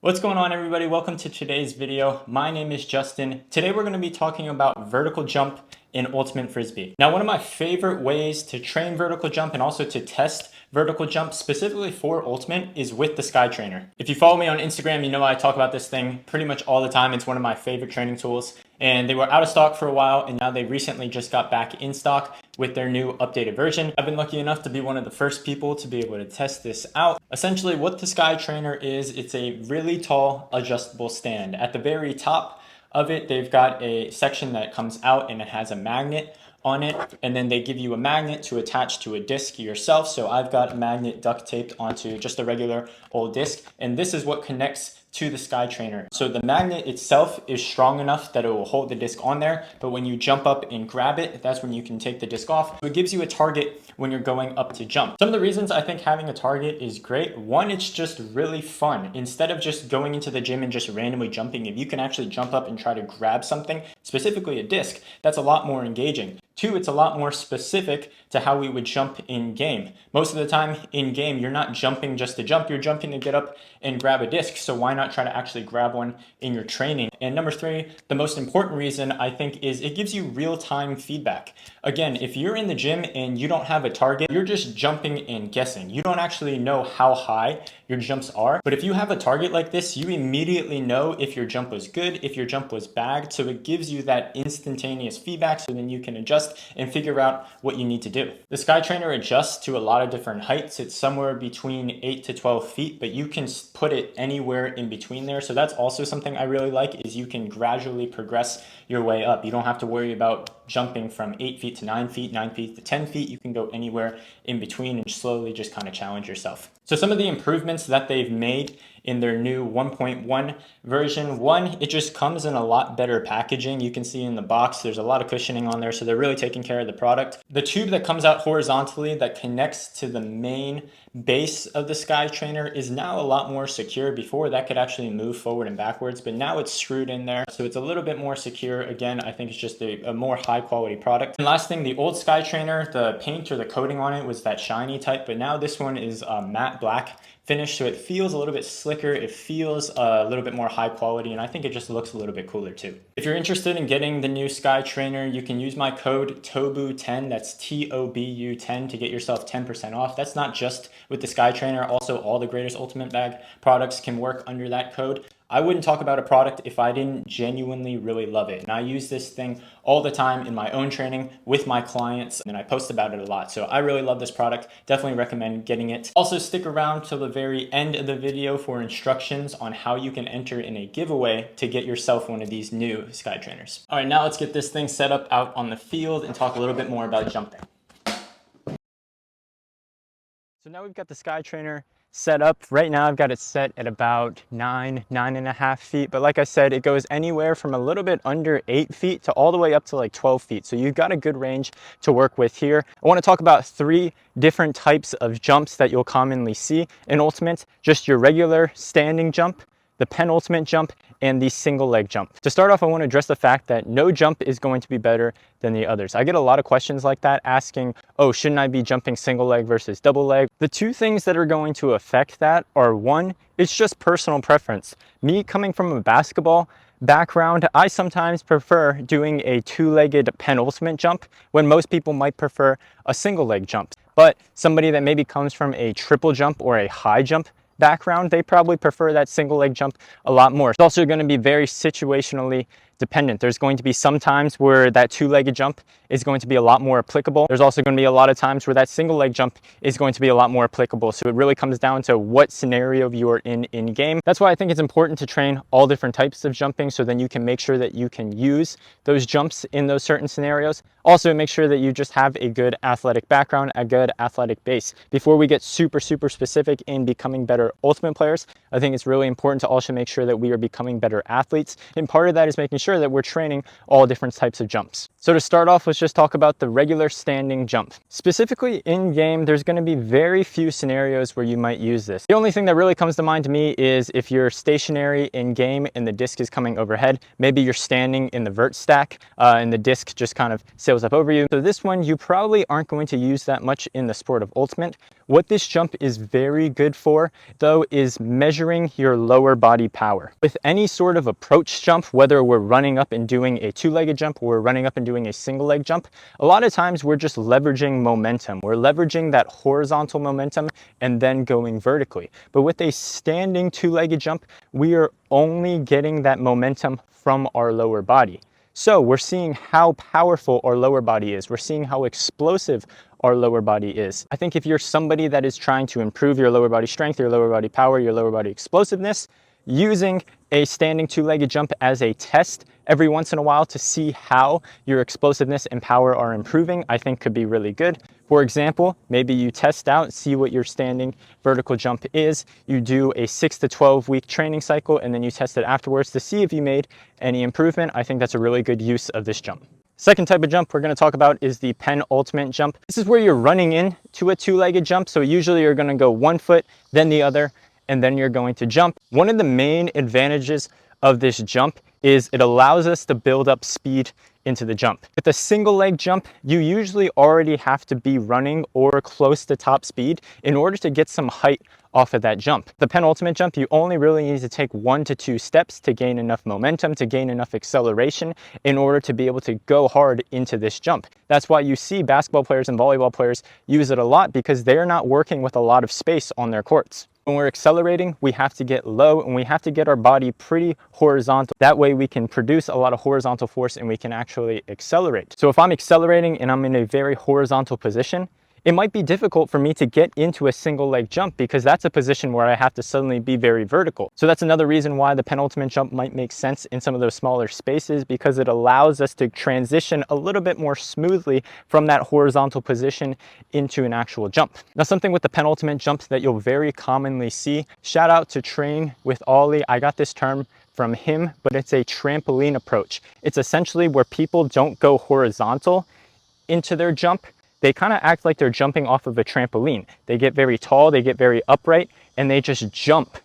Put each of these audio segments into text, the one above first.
What's going on, everybody? Welcome to today's video. My name is Justin. Today we're going to be talking about vertical jump in Ultimate Frisbee. Now, one of my favorite ways to train vertical jump and also to test vertical jump specifically for Ultimate is with the Sky Trainer. If you follow me on Instagram, you know I talk about this thing pretty much all the time. It's one of my favorite training tools, and they were out of stock for a while, and now they recently just got back in stock with their new updated version. I've been lucky enough to be one of the first people to be able to test this out. Essentially, what the Sky Trainer is, it's a really tall adjustable stand. At the very top of it, they've got a section that comes out and it has a magnet on it, and then they give you a magnet to attach to a disc yourself. So I've got a magnet duct taped onto just a regular old disc, and this is what connects to the Sky Trainer. So the magnet itself is strong enough that it will hold the disc on there, but when you jump up and grab it, that's when you can take the disc off. So it gives you a target when you're going up to jump. Some of the reasons I think having a target is great: one, it's just really fun. Instead of just going into the gym and just randomly jumping, if you can actually jump up and try to grab something, specifically a disc, that's a lot more engaging. Two, it's a lot more specific to how we would jump in game. Most of the time in game, you're not jumping just to jump, you're jumping to get up and grab a disc. So why not try to actually grab one in your training? And number three, the most important reason I think is it gives you real-time feedback. Again, if you're in the gym and you don't have a target, you're just jumping and guessing. You don't actually know how high your jumps are. But if you have a target like this, you immediately know if your jump was good, if your jump was bagged. So it gives you that instantaneous feedback, so then you can adjust and figure out what you need to do. The Sky Trainer adjusts to a lot of different heights. It's somewhere between 8 to 12 feet, but you can put it anywhere in between there. So that's also something I really like, is you can gradually progress your way up. You don't have to worry about jumping from 8 feet to 9 feet, 9 feet to 10 feet. You can go anywhere in between and slowly just kind of challenge yourself. So some of the improvements that they've made in their new 1.1 version: one, it just comes in a lot better packaging. You can see in the box, there's a lot of cushioning on there, so they're really taking care of the product. The tube that comes out horizontally that connects to the main base of the Sky Trainer is now a lot more secure. Before, that could actually move forward and backwards, but now it's screwed in there, so it's a little bit more secure. Again, I think it's just a more high quality product. And last thing, the old Sky Trainer, the paint or the coating on it was that shiny type, but now this one is matte black finish, so it feels a little bit slicker, it feels a little bit more high quality, and I think it just looks a little bit cooler too. If you're interested in getting the new Sky Trainer, you can use my code TOBU10, that's TOBU10, to get yourself 10% off. That's not just with the Sky Trainer, also all the Greatest Ultimate Bag products can work under that code. I wouldn't talk about a product if I didn't genuinely really love it. And I use this thing all the time in my own training with my clients, and I post about it a lot. So I really love this product. Definitely recommend getting it. Also, stick around till the very end of the video for instructions on how you can enter in a giveaway to get yourself one of these new Sky Trainers. All right, now let's get this thing set up out on the field and talk a little bit more about jumping. So now we've got the Sky Trainer set up. Right now I've got it set at about 9.5 feet, but like I said, it goes anywhere from a little bit under 8 feet to all the way up to like 12 feet. So you've got a good range to work with here. I want to talk about 3 different types of jumps that you'll commonly see in Ultimate: just your regular standing jump, the penultimate jump, and the single leg jump. To start off, I want to address the fact that no jump is going to be better than the others. I get a lot of questions like that asking, oh, shouldn't I be jumping single leg versus double leg? The 2 things that are going to affect that are, one, it's just personal preference. Me coming from a basketball background, I sometimes prefer doing a 2-legged penultimate jump when most people might prefer a single leg jump. But somebody that maybe comes from a triple jump or a high jump background, they probably prefer that single leg jump a lot more. It's also going to be very situationally dependent. There's going to be some times where that 2-legged jump is going to be a lot more applicable. There's also going to be a lot of times where that single leg jump is going to be a lot more applicable. So it really comes down to what scenario you're in game. That's why I think it's important to train all different types of jumping, so then you can make sure that you can use those jumps in those certain scenarios. Also, make sure that you just have a good athletic background, a good athletic base. Before we get super specific in becoming better Ultimate players, I think it's really important to also make sure that we are becoming better athletes. And part of that is making sure that we're training all different types of jumps. So to start off, let's just talk about the regular standing jump. Specifically in game, there's going to be very few scenarios where you might use this. The only thing that really comes to mind to me is if you're stationary in game and the disc is coming overhead. Maybe you're standing in the vert stack and the disc just kind of sails sails up over you. So this one you probably aren't going to use that much in the sport of ultimate. What this jump is very good for, though, is measuring your lower body power. With any sort of approach jump, whether we're running up and doing a two-legged jump or we're running up and doing a single leg jump, a lot of times we're just leveraging momentum. We're leveraging that horizontal momentum and then going vertically. But with a standing two-legged jump, we are only getting that momentum from our lower body. So we're seeing how powerful our lower body is. We're seeing how explosive our lower body is. I think if you're somebody that is trying to improve your lower body strength, your lower body power, your lower body explosiveness, using a standing two-legged jump as a test every once in a while to see how your explosiveness and power are improving, I think could be really good. For example, maybe you test out, see what your standing vertical jump is. You do a 6 to 12 week training cycle, and then you test it afterwards to see if you made any improvement. I think that's a really good use of this jump. Second type of jump we're going to talk about is the penultimate jump. This is where you're running into a two-legged jump. So usually you're going to go one foot, then the other, and then you're going to jump. One of the main advantages of this jump is it allows us to build up speed into the jump. With a single leg jump, you usually already have to be running or close to top speed in order to get some height off of that jump. The penultimate jump, you only really need to take 1 to 2 steps to gain enough momentum, to gain enough acceleration in order to be able to go hard into this jump. That's why you see basketball players and volleyball players use it a lot, because they're not working with a lot of space on their courts. When we're accelerating, we have to get low and we have to get our body pretty horizontal. That way we can produce a lot of horizontal force and we can actually accelerate. So if I'm accelerating and I'm in a very horizontal position, it might be difficult for me to get into a single leg jump, because that's a position where I have to suddenly be very vertical. So that's another reason why the penultimate jump might make sense in some of those smaller spaces, because it allows us to transition a little bit more smoothly from that horizontal position into an actual jump. Now, something with the penultimate jump that you'll very commonly see, shout out to Train with Ollie. I got this term from him, but it's a trampoline approach. It's essentially where people don't go horizontal into their jump. They kind of act like they're jumping off of a trampoline. They get very tall, they get very upright, and they just jump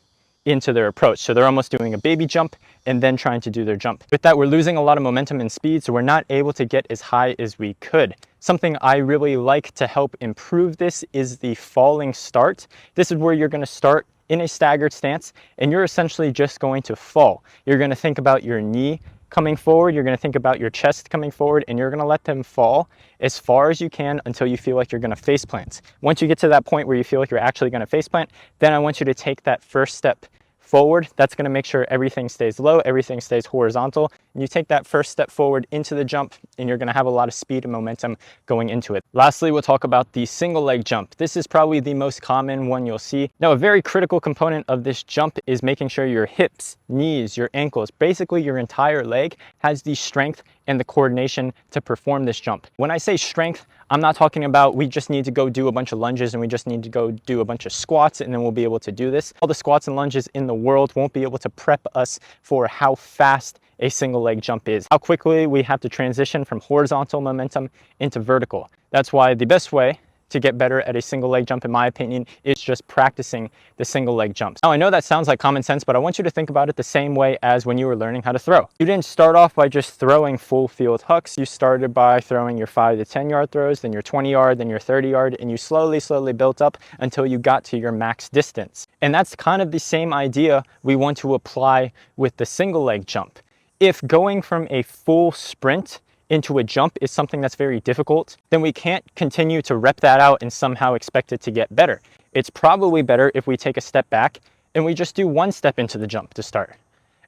into their approach. So they're almost doing a baby jump and then trying to do their jump. With that, we're losing a lot of momentum and speed, so we're not able to get as high as we could. Something I really like to help improve this is the falling start. This is where you're going to start in a staggered stance, and you're essentially just going to fall. You're going to think about your knee coming forward, you're going to think about your chest coming forward, and you're going to let them fall as far as you can until you feel like you're going to face plant. Once you get to that point where you feel like you're actually going to face plant, then I want you to take that first step forward. That's going to make sure everything stays low, everything stays horizontal, and you take that first step forward into the jump, and you're going to have a lot of speed and momentum going into it. Lastly, we'll talk about the single leg jump. This is probably the most common one you'll see. Now, a very critical component of this jump is making sure your hips, knees, your ankles, basically your entire leg has the strength and the coordination to perform this jump. When I say strength, I'm not talking about we just need to go do a bunch of lunges and we just need to go do a bunch of squats and then we'll be able to do this. All the squats and lunges in the world won't be able to prep us for how fast a single leg jump is, how quickly we have to transition from horizontal momentum into vertical. That's why the best way to get better at a single leg jump, in my opinion, is just practicing the single leg jumps. Now, I know that sounds like common sense, but I want you to think about it the same way as when you were learning how to throw. You didn't start off by just throwing full field hucks. You started by throwing your 5 to 10 yard throws, then your 20 yard, then your 30 yard, and you slowly built up until you got to your max distance. And that's kind of the same idea we want to apply with the single leg jump. If going from a full sprint into a jump is something that's very difficult, then we can't continue to rep that out and somehow expect it to get better. It's probably better if we take a step back and we just do 1 step into the jump to start.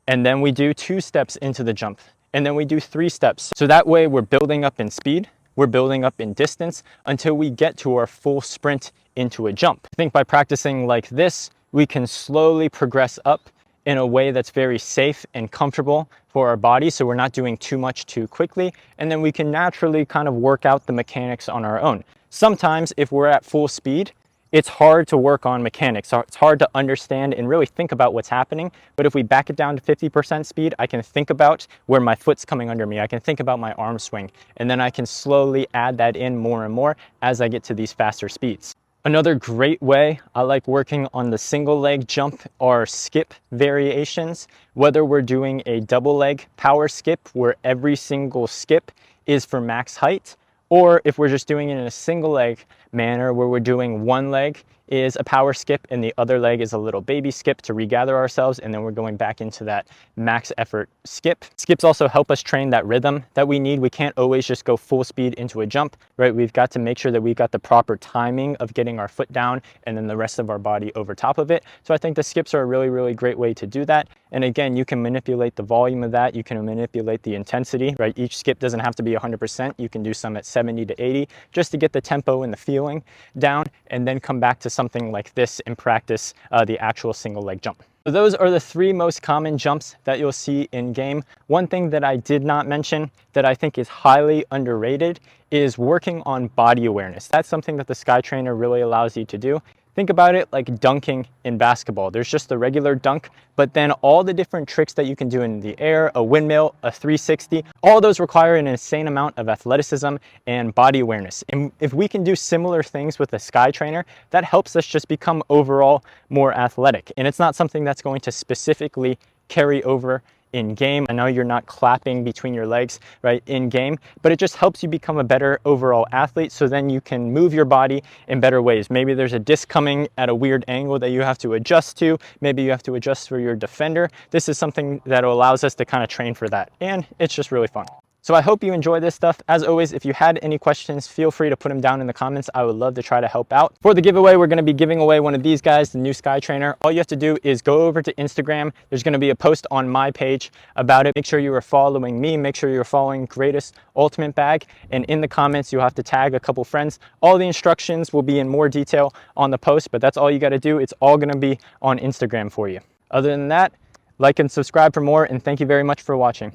And then we do 2 steps into the jump. And then we do 3 steps. So that way we're building up in speed, we're building up in distance until we get to our full sprint into a jump. I think by practicing like this, we can slowly progress up in a way that's very safe and comfortable for our body, so we're not doing too much too quickly, and then we can naturally kind of work out the mechanics on our own. Sometimes if we're at full speed, it's hard to work on mechanics. It's hard to understand and really think about what's happening, but if we back it down to 50% speed, I can think about where my foot's coming under me, I can think about my arm swing, and then I can slowly add that in more and more as I get to these faster speeds. Another great way I like working on the single leg jump are skip variations. Whether we're doing a double leg power skip where every single skip is for max height, or if we're just doing it in a single leg manner where we're doing one leg is a power skip and the other leg is a little baby skip to regather ourselves, and then we're going back into that max effort skip. Skips also help us train that rhythm that we need. We can't always just go full speed into a jump, right? We've got to make sure that we've got the proper timing of getting our foot down and then the rest of our body over top of it. So I think the skips are a really, really great way to do that. And again, you can manipulate the volume of that. You can manipulate the intensity, right? Each skip doesn't have to be 100%. You can do some at 70 to 80 just to get the tempo and the feeling down, and then come back to something like this and practice the actual single leg jump. So those are the 3 most common jumps that you'll see in game. One thing that I did not mention that I think is highly underrated is working on body awareness. That's something that the Sky Trainer really allows you to do. Think about it like dunking in basketball. There's just the regular dunk, but then all the different tricks that you can do in the air, a windmill, a 360, all those require an insane amount of athleticism and body awareness. And if we can do similar things with the Sky Trainer, that helps us just become overall more athletic. And it's not something that's going to specifically carry over in game. I know you're not clapping between your legs, right, in game, but it just helps you become a better overall athlete, so then you can move your body in better ways. Maybe there's a disc coming at a weird angle that you have to adjust to. Maybe you have to adjust for your defender. This is something that allows us to kind of train for that, and it's just really fun. So I hope you enjoy this stuff. As always, if you had any questions, feel free to put them down in the comments. I would love to try to help out. For the giveaway, we're going to be giving away one of these guys, the new Sky Trainer. All you have to do is go over to Instagram. There's going to be a post on my page about it. Make sure you are following me. Make sure you're following Greatest Ultimate Bag. And in the comments, you'll have to tag a couple friends. All the instructions will be in more detail on the post, but that's all you got to do. It's all going to be on Instagram for you. Other than that, like and subscribe for more, and thank you very much for watching.